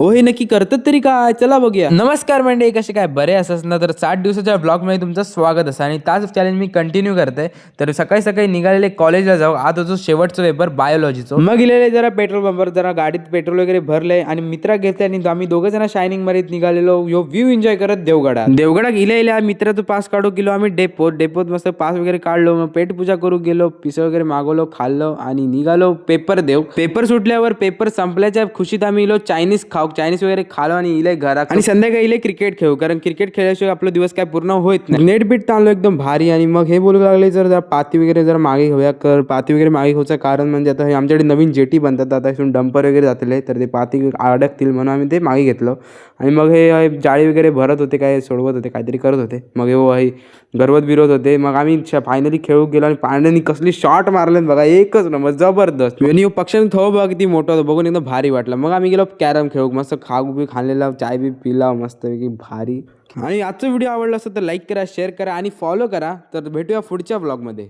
हे नक्की करतात तरी काय, चला बघूया. नमस्कार मंडळी, कसे काय बरे असस ना. तर 60 दिवसाच्या ब्लॉगमध्ये तुमचं स्वागत असं आणि ताच चॅलेंज मी कंटिन्यू करते. तर सकाळी सकाळी निघालेले कॉलेजला जाऊ. आज होतो शेवटचा पेपर बायोलॉजीचा. मग गेलेले जरा पेट्रोल पंपवर, जरा गाडीत पेट्रोल वगैरे भरले आणि मित्रा घेतले आणि आम्ही दोघं जण शायनिंग मध्ये निघालेलो यो व्ह्यू एन्जॉय करत देवगडा गेल्या मित्राचं पास काढू गेलो आम्ही डेपोत मस्त पास वगैरे काढलो. मग पेट पूजा करू गेलो, पिसं वगैरे मागवलो, खाल्लो आणि निघालो पेपर सुटल्यावर पेपर संपल्याच्या खुशीत आम्ही इलो चायनीज वगैरे खालो आणि इले घरात आणि संध्याकाळी इले क्रिकेट खेळू, कारण क्रिकेट खेळल्याशिवाय आपला दिवस काय पूर्ण होत नाही. नेट बीट ताणलो एकदम भारी. आणि मग हे बोलू लागले जर पाती वगैरे जर मागे घेऊया, कर पाती वगैरे मागे घ्यायचं कारण म्हणजे आता हे आमच्याकडे नवीन जेटी बनतात, आता इथून डंपर वगैरे जातले तर ते पाती अडकतील म्हणून आम्ही ते मागे घेतलं. आणि मग हे जाळी वगैरे भरत होते, काय सोडवत होते, काहीतरी करत होते. मग हे गरवत बिरवत होते. मग आम्ही फायनली खेळू गेलो आणि पांड्यानी कसली शॉट मारले बघा, एकच नंबर जबरदस्त. आणि पक्षाने थो बघा किती मोठा होतं, बघून एकदम भारी वाटलं. मग आम्ही गेलो कॅरम खेळू, मस्त खाऊ बी खाल्लेला, चाय बी पिला मस्त की भारी. आणि आजचा व्हिडिओ आवडला असेल तर लाईक करा, शेअर करा आणि फॉलो करा. तर भेटूया पुढच्या ब्लॉगमध्ये.